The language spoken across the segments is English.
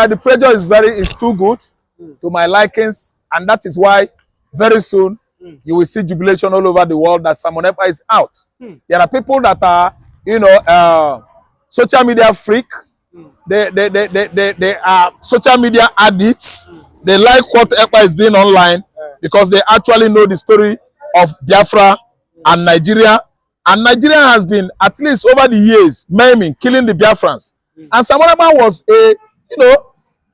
The pressure is too good to my likings, and that is why very soon you will see jubilation all over the world that Simon Ekpa is out. There are people that are, you know, social media freak. They are social media addicts. They like what Ekpa is doing online because they actually know the story of Biafra and Nigeria. And Nigeria has been, at least over the years, maiming, killing the Biafrans. And Simon Ekpa was a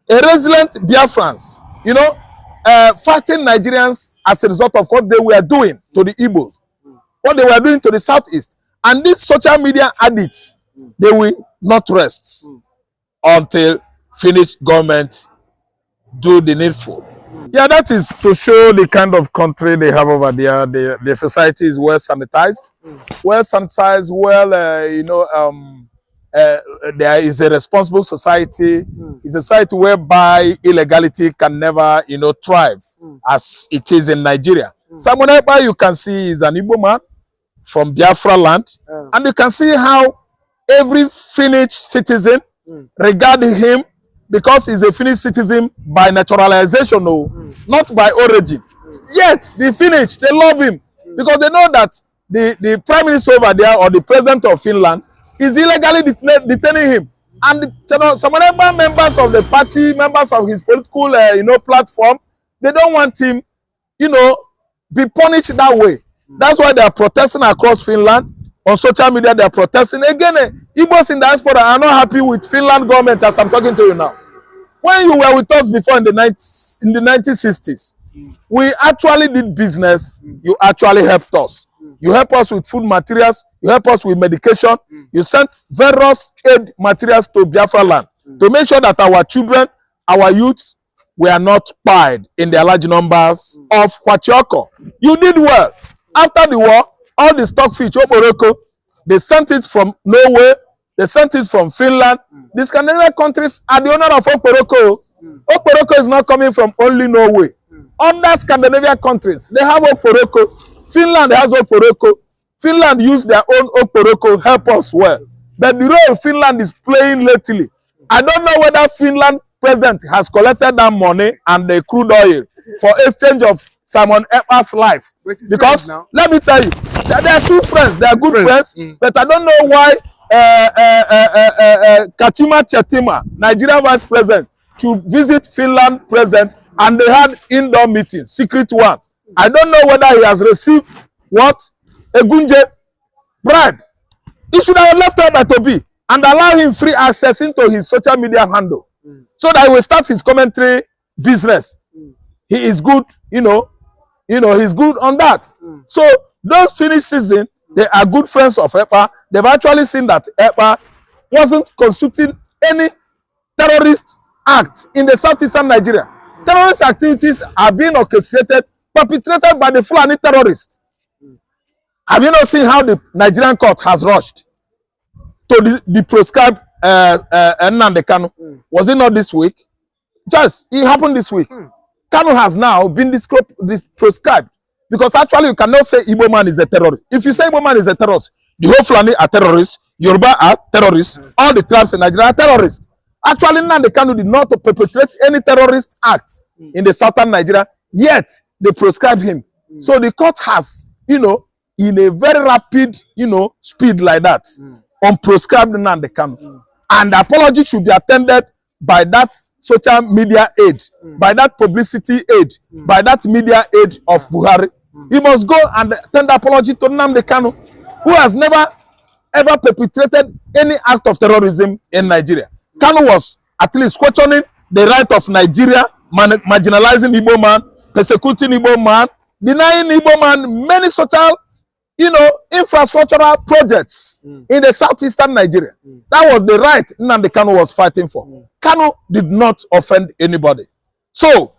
resilient Biafrans, fighting Nigerians as a result of what they were doing to the Igbos, what they were doing to the Southeast. And these social media addicts, they will not rest until Finnish government do the needful. Yeah, that is to show the kind of country they have over there. The society is well sanitized, there is a responsible society. It's a society whereby illegality can never, thrive as it is in Nigeria. Simon Ekpa, you can see, is an Igbo man from Biafra land, and you can see how every Finnish citizen regarding him, because he's a Finnish citizen by naturalization, not by origin. Yet the Finnish, they love him because they know that the prime minister over there, or the president of Finland, is illegally detaining him. And some other members of the party, members of his political platform, they don't want him be punished that way. That's why they are protesting across Finland. On social media, they are protesting. Again, Igbos in diaspora are not happy with Finland government as I'm talking to you now. When you were with us before in the 1960s, we actually did business. You actually helped us. You help us with food materials. You help us with medication. You sent various aid materials to Biafra land to make sure that our children, our youths, were not pied in their large numbers of Huachioko. You did well. After the war, all the stockfish, Oporoko, they sent it from Norway. They sent it from Finland. The Scandinavian countries are the owner of Oporoko. Oporoko is not coming from only Norway. Other Scandinavian countries, they have Oporoko. Finland has Oporoko. Finland use their own Oporoko, help us well. But the role Finland is playing lately, I don't know whether Finland president has collected that money and the crude oil for exchange of Simon Ekpa's life. Because let me tell you, they are two friends, they are good friends, but I don't know why Kachima Chetima, Nigeria vice president, should visit Finland president and they had indoor meeting, secret one. I don't know whether he has received what? A Gunje bribe. He should have left out that to be and allow him free access into his social media handle so that he will start his commentary business. He is good, he's good on that. So those Finnish citizens, they are good friends of Ekpa. They've actually seen that Ekpa wasn't constituting any terrorist act in the southeastern Nigeria. Terrorist activities are being orchestrated, perpetrated by the Fulani terrorists. Have you not seen how the Nigerian court has rushed to the proscribed Nnamdi Kanu? Was it not this week? Just, it happened this week. Kanu has now been proscribed because actually you cannot say Igbo man is a terrorist. If you say Igbo man is a terrorist, the whole Fulani are terrorists, Yoruba are terrorists, all the tribes in Nigeria are terrorists. Actually, Nnamdi Kanu did not perpetrate any terrorist acts in the southern Nigeria, yet they proscribed him. So the court has, in a very rapid, speed like that, unprescribed Nnamdi Kanu. And the apology should be attended by that social media aid, by that publicity aid, by that media aid of Buhari. He must go and tender apology to Nnamdi Kanu, who has never ever perpetrated any act of terrorism in Nigeria. Kanu was at least questioning the right of Nigeria, marginalizing Igbo man, persecuting Igbo man, denying Igbo man many social, infrastructural projects in the southeastern Nigeria. That was the right Nnamdi Kanu was fighting for. Kanu did not offend anybody. So,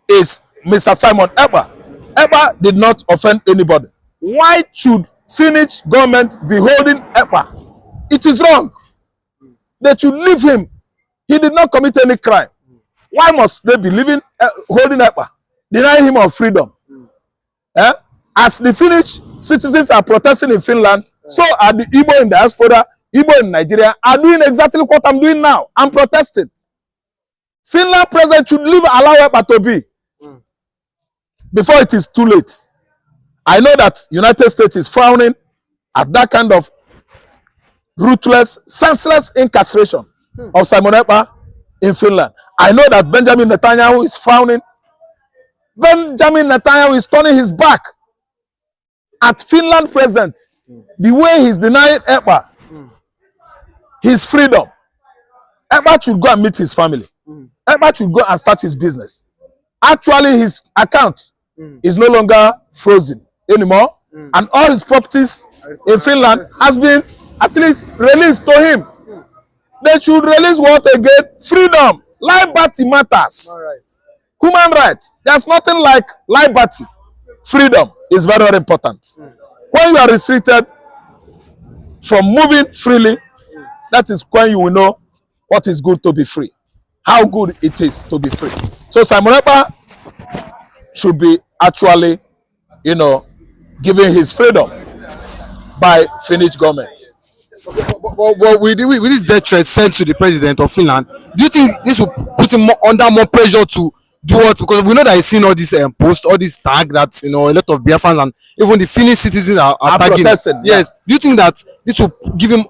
it's Mr. Simon Ekpa. Ekpa did not offend anybody. Why should Finnish government be holding Ekpa? It is wrong. They should leave him. He did not commit any crime. Why must they be holding Ekpa, denying him of freedom? As the Finnish citizens are protesting in Finland, so are the Igbo in diaspora, Igbo in Nigeria are doing exactly what I'm doing now. I'm protesting. Finland president should allow Ekpa to be before it is too late. I know that United States is frowning at that kind of ruthless, senseless incarceration of Simon Ekpa in Finland. I know that Benjamin Netanyahu is frowning. Benjamin Netanyahu is turning his back at Finland president. The way he's denying Ekpa his freedom. Ekpa should go and meet his family. Ekpa should go and start his business. Actually, his account is no longer frozen anymore, and all his properties in Finland has been at least released to him. They should release what again? Freedom. Liberty matters. Human rights. There's nothing like liberty. Freedom is very, very important. When you are restricted from moving freely, that is when you will know what is good to be free. How good it is to be free. So Simon Ekpa should be actually, giving his freedom by Finnish government. But with this death threat sent to the president of Finland, do you think this will put him under more pressure to do what? Because we know that he's seen all these posts, all these tags that a lot of Biafrans and even the Finnish citizens are tagging. Yes. Yeah. Do you think that this will give him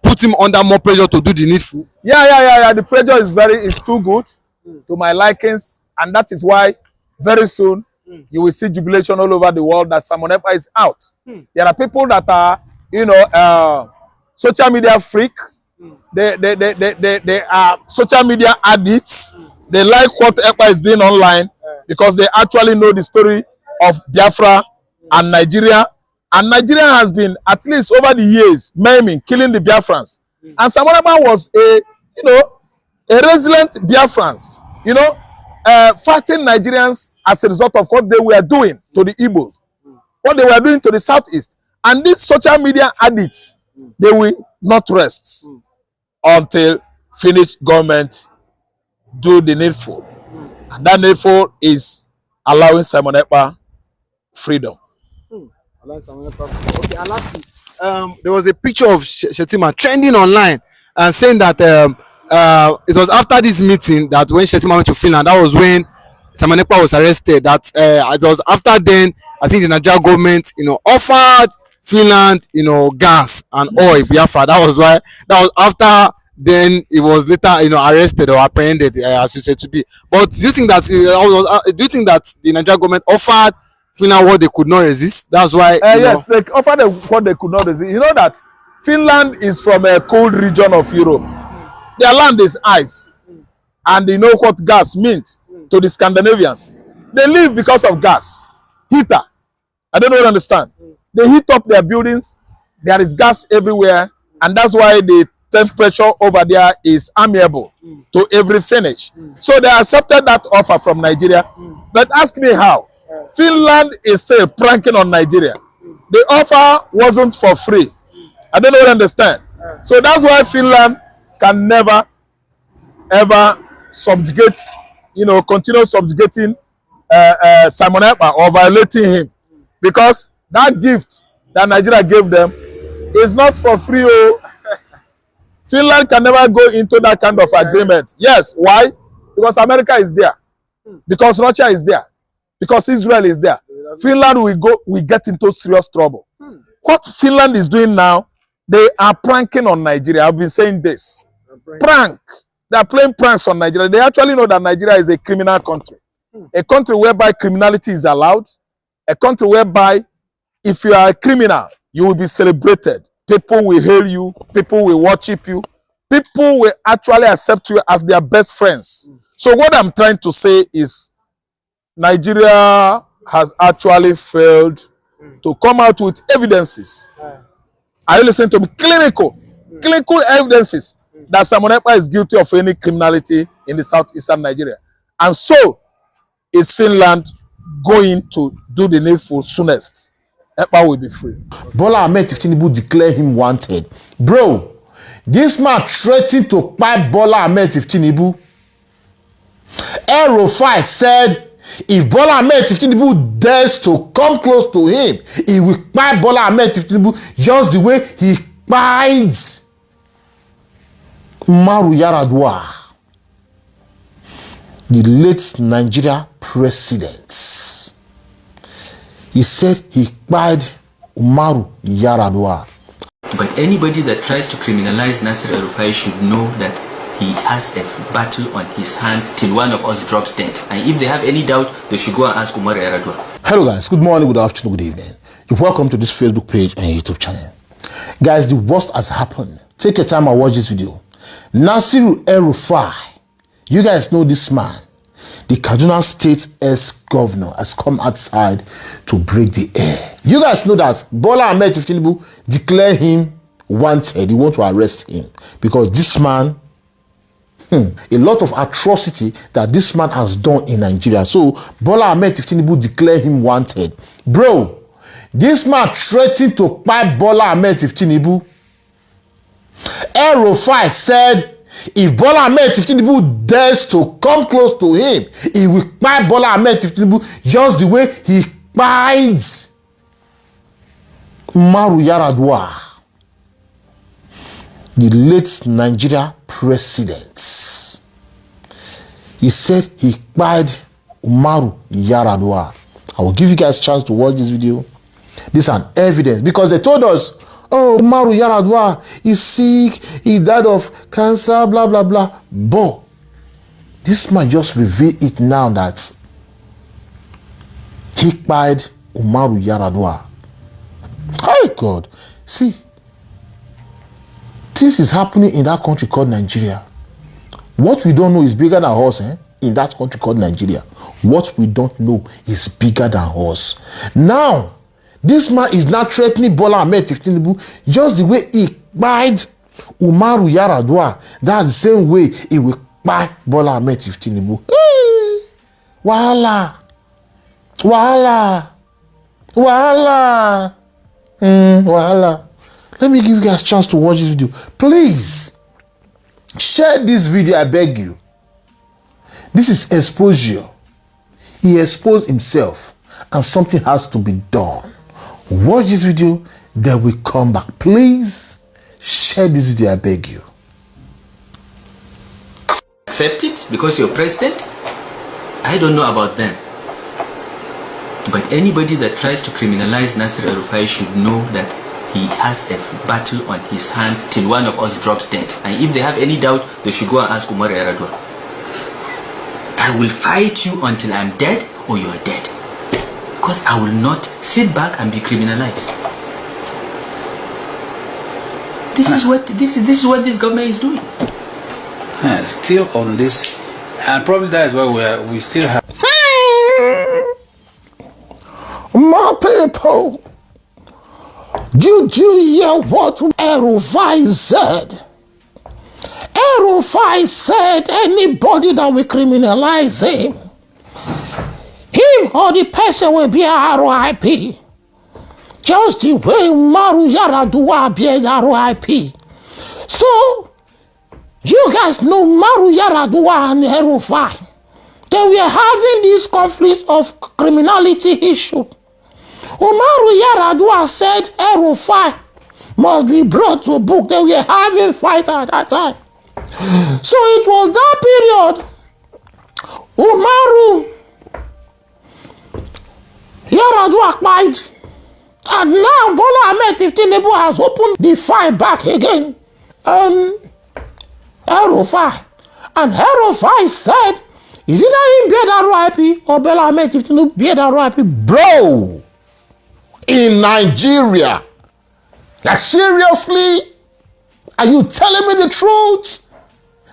put him under more pressure to do the needful? Yeah. The pressure is too good to my likings, and that is why very soon you will see jubilation all over the world that Simon Ekpa is out. There are people that are social media freak. They are social media addicts. They like what Ekpa is doing online because they actually know the story of Biafra and Nigeria. And Nigeria has been, at least over the years, maiming, killing the Biafrans. And Simon Ekpa was a resilient Biafrans, fighting Nigerians as a result of what they were doing to the Igbos, what they were doing to the Southeast. And these social media addicts, they will not rest until Finnish government do the needful. And that needful is allowing Simon Ekpa freedom. Okay, and lastly, there was a picture of Shettima trending online and saying that it was after this meeting that when Shettima went to Finland, that was when Simon Ekpa was arrested. That it was after then, I think the Nigerian government, offered Finland, gas and oil, Biafra. That was after then it was later, arrested or apprehended, as you said to be. But do you think that the Nigerian government offered Finland what they could not resist? That's why. Yes, they offered what they could not resist. You know that Finland is from a cold region of Europe. Their land is ice, and they know what gas means to the Scandinavians. They live because of gas, heater. I don't know what you understand. They heat up their buildings. There is gas everywhere, and that's why the temperature over there is amiable to every Finnish. So they accepted that offer from Nigeria. But ask me how. Finland is still pranking on Nigeria. The offer wasn't for free. I don't know what you understand. So that's why Finland can never, ever subjugate, continue subjugating Simon Ekpa or violating him. Because that gift that Nigeria gave them is not for free. Finland can never go into that kind of agreement. Yes, why? Because America is there. Because Russia is there. Because Israel is there. Finland will get into serious trouble. What Finland is doing now, they are pranking on Nigeria. I've been saying this. Prank. They are playing pranks on Nigeria. They actually know that Nigeria is a criminal country. A country whereby criminality is allowed. A country whereby if you are a criminal, you will be celebrated. People will hail you. People will worship you. People will actually accept you as their best friends. So what I'm trying to say is Nigeria has actually failed to come out with evidences. Are you listening to me? Clinical evidences that Simon Ekpa is guilty of any criminality in the southeastern Nigeria. And so is Finland going to do the needful soonest. Ekpa will be free. Bola Ahmed Tinubu declare him wanted. Bro, this man threatened to buy Bola Ahmed Tinubu. El-Rufai said if Bola Ahmed Tinubu dares to come close to him, he will buy Bola Ahmed Tinubu just the way he buys Umaru Yar'Adua. the late Nigeria president. He said he kpied Umaru Yar'Adua. But anybody that tries to criminalize Nasir El-Rufai should know that he has a battle on his hands till one of us drops dead. And if they have any doubt, they should go and ask Umaru Yar'Adua. Hello guys, good morning, good afternoon, good evening. You're welcome to this Facebook page and YouTube channel. Guys, the worst has happened. Take your time and watch this video. Nasir El-Rufai, you guys know this man. The Kaduna State ex-governor has come outside to break the air. You guys know that Bola Ahmed Tinubu declared him wanted. He want to arrest him because this man, a lot of atrocity that this man has done in Nigeria. So Bola Ahmed Tinubu declared him wanted. Bro, this man threatened to buy Bola Ahmed Tinubu. El-Rufai said if Bola Ahmed Tinubu dares to come close to him, he will buy Bola Ahmed Tinubu just the way he buyed Umaru Yar'Adua, the late Nigeria president. He said he buyed Umaru Yar'Adua. I will give you guys a chance to watch this video. This is an evidence because they told us, oh, Umaru Yar'Adua is sick, he died of cancer, blah, blah, blah. But this man just revealed it now that he buyed Umaru Yar'Adua. Hi, God. See, this is happening in that country called Nigeria. What we don't know is bigger than us, in that country called Nigeria. What we don't know is bigger than us. Now, this man is not threatening Bola Ahmed Tinubu just the way he buyed Umaru Yar'Adua. That's the same way he will buy Bola Ahmed Tinubu. Hey, Wahala. Wahala. Wahala. Wahala. Let me give you guys a chance to watch this video. Please, share this video, I beg you. This is exposure. He exposed himself and something has to be done. Watch this video, then we come back. Please share this video, I beg you. Accept it because you're president? I don't know about them. But anybody that tries to criminalize Nasir El-Rufai should know that he has a battle on his hands till one of us drops dead. And if they have any doubt, they should go and ask Umaru Yar'Adua. I will fight you until I'm dead or you're dead. Because I will not sit back and be criminalized. This is what this government is doing. Still on this, and probably that is why we still have. My people, did you hear what El-Rufai said? El-Rufai said anybody that will criminalize him or the person will be a RIP. Just the way Umaru Yar'Adua be a RIP. So, you guys know Umaru Yar'Adua and El-Rufai. They were having this conflict of criminality issue. Umaru Yar'Adua said El-Rufai must be brought to book. They were having fight at that time. So it was that period. Umaru Yar'Adua died, and now Bola Ahmed Tinubu has opened the fight back again. El-Rufai, and El-Rufai said, is it him be the RIP or Bola Ahmed Tinubu be the RIP? Bro, in Nigeria, like seriously, are you telling me the truth?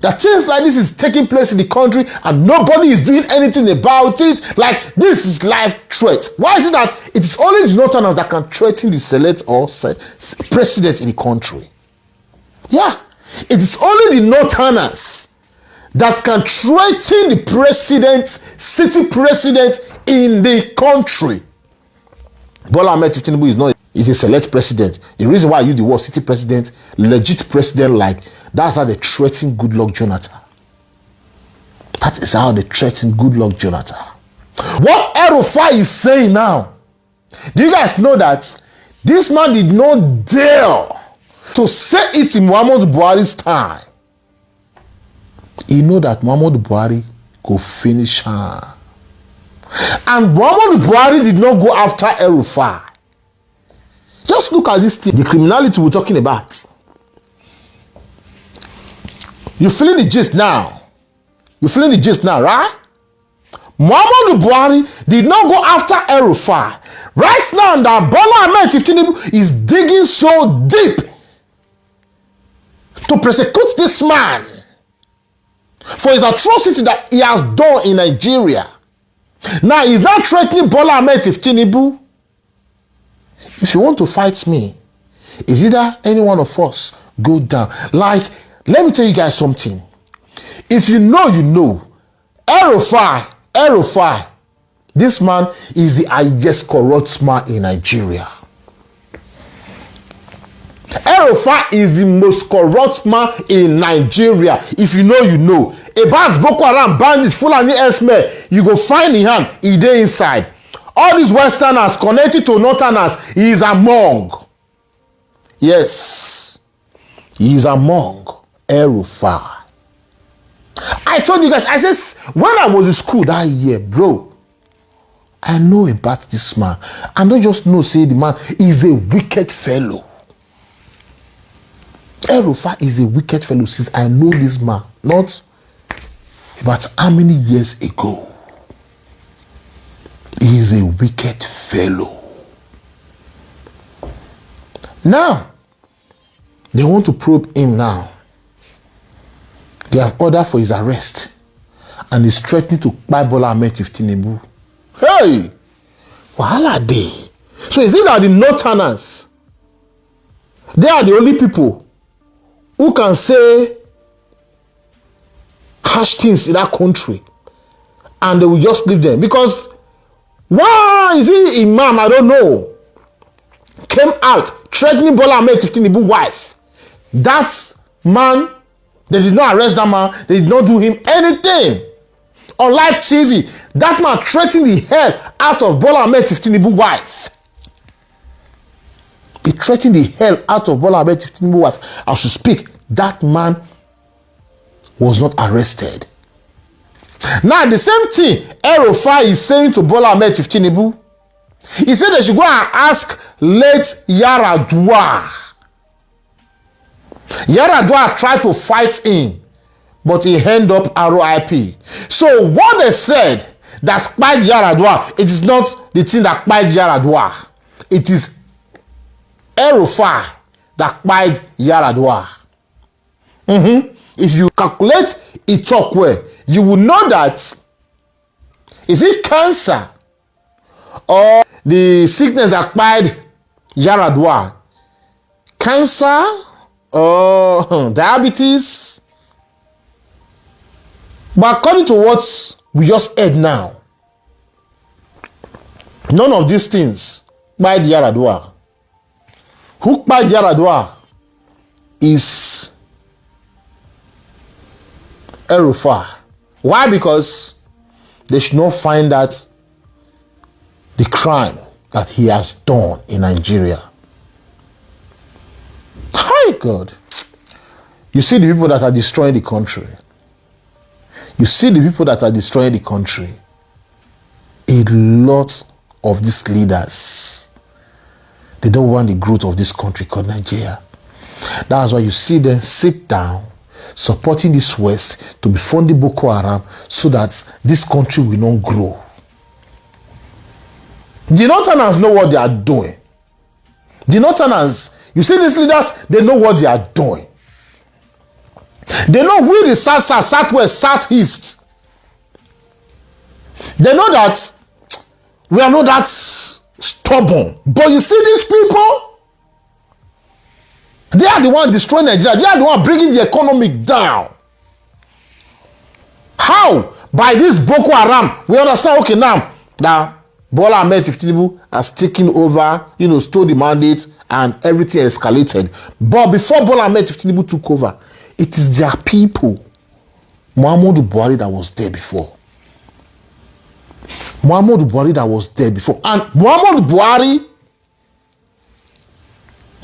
That things like this is taking place in the country and nobody is doing anything about it. Like, this is life threat. Why is it that it is only the Northerners that can threaten the select or president in the country? Yeah, it is only the Northerners that can threaten the president, city president in the country. Bola Ahmed Tinubu is not, is a select president. The reason why I use the word city president, legit president, like, that's how they threaten Goodluck Jonathan. That is how they threaten Goodluck Jonathan. What El-Rufai is saying now, do you guys know that this man did not dare to say it in Muhammadu Buhari's time? He know that Muhammadu Buhari go finish her. And Muhammadu Buhari did not go after El-Rufai. Just look at this thing, the criminality we're talking about. You feeling the gist now? You feeling the gist now, right? Muhammadu Buhari did not go after El-Rufai. Right now, that Bola Ahmed Tinubu is digging so deep to prosecute this man for his atrocity that he has done in Nigeria. Now, he's not threatening Bola Ahmed Tinubu. If you want to fight me, is either any one of us go down. Like, let me tell you guys something. If you know, you know. El-Rufai, this man is the highest corrupt man in Nigeria. El-Rufai is the most corrupt man in Nigeria. If you know, you know. About Boko Haram, bandits, Fulani elsewhere, you go find the hand, he dey inside. All these Westerners connected to Northerners, he is among. Yes, he is among El-Rufai. I told you guys, I said, when I was in school that year, bro, I know about this man. I don't just know, say the man is a wicked fellow. El-Rufai is a wicked fellow since I know this man. Not about how many years ago. He is a wicked fellow. Now, they want to probe him now. They have ordered for his arrest. And he's threatening to buy Bola Ahmed Tinubu. Hey! Wahala dey. So is it that the Northerners, they are the only people who can say harsh things in that country and they will just leave them? Because why is he imam? I don't know. Came out threatening Bola Ahmed Tinubu's wife. That man, they did not arrest that man. They did not do him anything. On live TV, that man threatened the hell out of Bola Ahmed Tinubu's wife. He threatened the hell out of Bola Ahmed Tinubu's wife. As we speak, that man was not arrested. Now, the same thing El-Rufai is saying to Bola Ahmed Tinubu. He said they should go and ask late Yaradua. Yaradua tried to fight him, but he ended up RIP. So what they said that kpai Yaradua, it is not the thing that kpai Yaradua. It is El-Rufai that kpai Yaradua. If you calculate it talk well, you will know that is it cancer or the sickness that kpai Yaradua? Cancer or diabetes? But according to what we just heard now, none of these things kpai Yaradua. Who kpai Yaradua is El-Rufai. Why? Because they should not find that the crime that he has done in Nigeria. Hi, God. You see the people that are destroying the country. You see the people that are destroying the country. A lot of these leaders, they don't want the growth of this country called Nigeria. That's why you see them sit down supporting this West to be funding Boko Haram so that this country will not grow. The Northerners know what they are doing. The Northerners, you see these leaders, they know what they are doing. They know we the South, Southwest, Southeast. They know that we are not that stubborn. But you see these people, they are the ones destroying Nigeria. They are the ones bringing the economy down. How? By this Boko Haram. We understand, okay, now Bola Ahmed Tinubu has taken over, stole the mandate and everything escalated. But before Bola Ahmed Tinubu took over, it is their people, Muhammadu Buhari, that was there before. Muhammadu Buhari that was there before. And Muhammadu Buhari,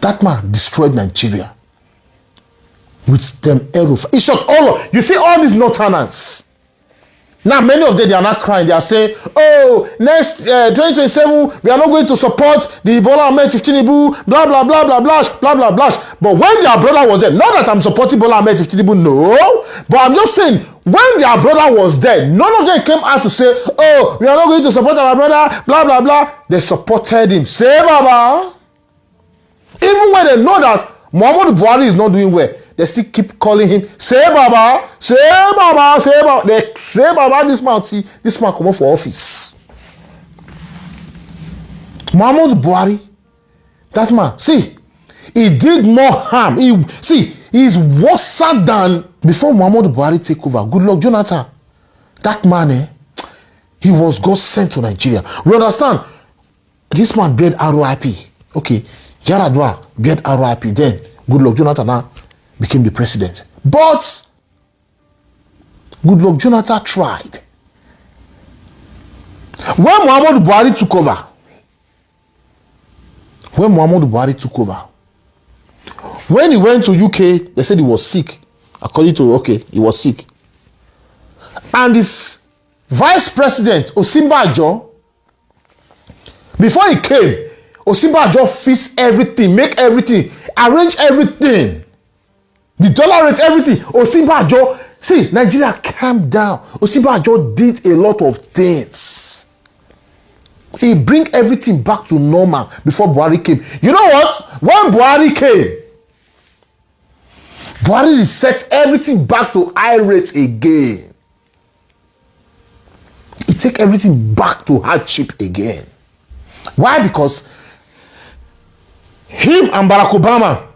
that man destroyed Nigeria with them El-Rufai. In short, you see all these Northerners, Now, many of them, they are not crying. They are saying, oh, next 2027, we are not going to support the Bola Ahmed Tinubu, blah, blah, blah, blah, blah, blah, blah, blah. But when their brother was there, not that I'm supporting Bola Ahmed Tinubu, no. But I'm just saying, when their brother was there, none of them came out to say, oh, we are not going to support our brother, blah, blah, blah. They supported him. Say, Baba. Even when they know that Muhammadu Buhari is not doing well, they still keep calling him, say Baba, say Baba, say Baba. They say Baba, this man come up for office. Muhammadu Buhari, that man, see, he did more harm. He's worse than before Muhammadu Buhari take over. Good luck, Jonathan. That man, he was God sent to Nigeria. We understand? This man beard RIP. Okay, Yaradua beard RIP. Then, good luck, Jonathan now became the president. But good luck, Jonathan tried. When Muhammadu Buhari took over, when he went to UK, they said he was sick. According to, he was sick. And his vice president, Osinbajo, before he came, Osinbajo fixed everything, make everything, arrange everything. The dollar rate, everything. Osinbajo, see, Nigeria calmed down. Osinbajo did a lot of things. He bring everything back to normal before Buhari came. You know what? When Buhari came, Buhari reset everything back to high rates again. He take everything back to hardship again. Why? Because him and Barack Obama,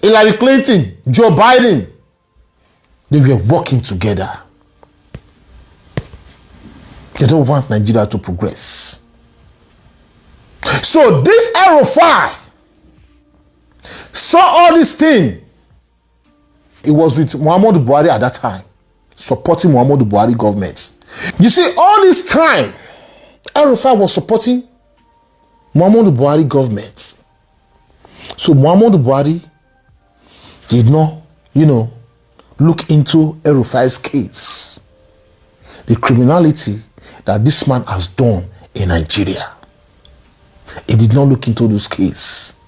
Hillary Clinton, Joe Biden, they were working together. They don't want Nigeria to progress. So this El-Rufai saw all this thing. It was with Muhammadu Buhari at that time, supporting Muhammadu Buhari government. You see, all this time, El-Rufai was supporting Muhammadu Buhari government. So Muhammadu Buhari did not, look into El-Rufai's case. The criminality that this man has done in Nigeria. He did not look into those cases.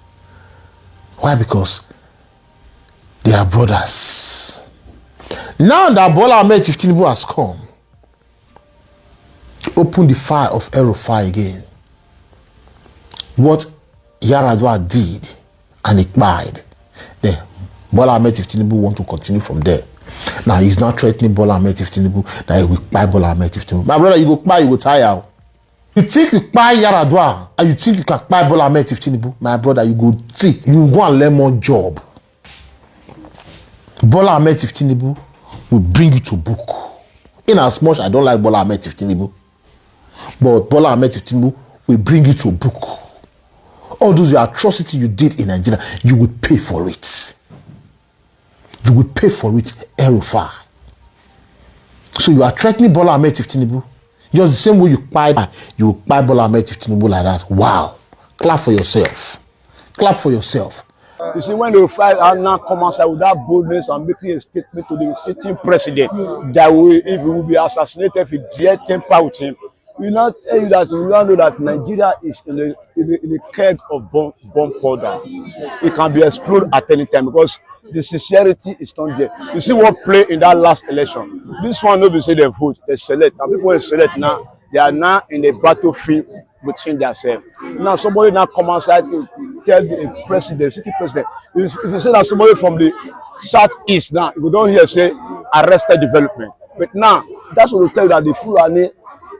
Why? Because they are brothers. Now that Bola Ahmed Tinubu has come, open the fire of El-Rufai again. What Yaradua did and it died. Then Bola Ahmed Tinubu want to continue from there. Now he's not threatening Bola Ahmed Tinubu that he will buy Bola Ahmed Tinubu. My brother, you go buy, you go tire. You think you buy Yaradua and you think you can buy Bola Ahmed Tinubu? My brother, you go see, you go and learn more job. Bola Ahmed Tinubu will bring you to book. In as much I don't like Bola Ahmed Tinubu, but Bola Ahmed Tinubu will bring you to book. All those atrocities you did in Nigeria, you will pay for it. You will pay for it, El-Rufai. So you are threatening Bola Ahmed Tinubu. Just the same way you buy Bola Ahmed Tinubu like that. Wow. Clap for yourself. Clap for yourself. You see, when the fight are now come outside with that boldness and making a statement to the sitting president that if he will be assassinated, if he dare temper with him, we not tell you that we all know that Nigeria is in a keg of bomb powder. It can be exploded at any time because the sincerity is not there. You see what played in that last election. This one nobody say they vote, they select. And people select now, they are now in the battlefield between themselves. Now somebody now come outside to tell the president, city president. If you say that somebody from the southeast now, you don't hear say arrested development. But now that's what will tell you that the Fulani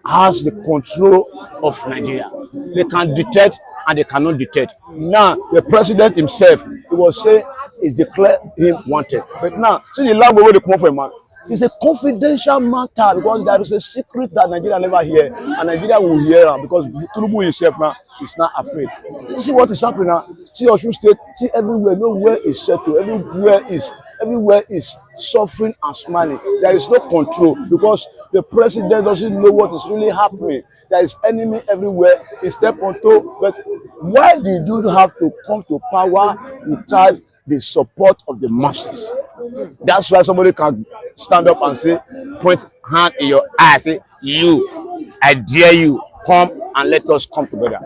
has the control of Nigeria. They can detect and they cannot detect. Now the president himself, he was saying is declared him wanted. But now, see the language where they come from, man. It's a confidential matter because there is a secret that Nigeria never hear, and Nigeria will hear because Tinubu himself now is not afraid. You see what is happening now? See Osun State, see everywhere, nowhere is settled, everywhere is suffering and smiling. There is no control because the president doesn't know what is really happening. There is enemy everywhere. He step on toe. But why did you have to come to power without the support of the masses. That's why somebody can stand up and say, point hand in your eye, say, you, I dare you, come and let us come together.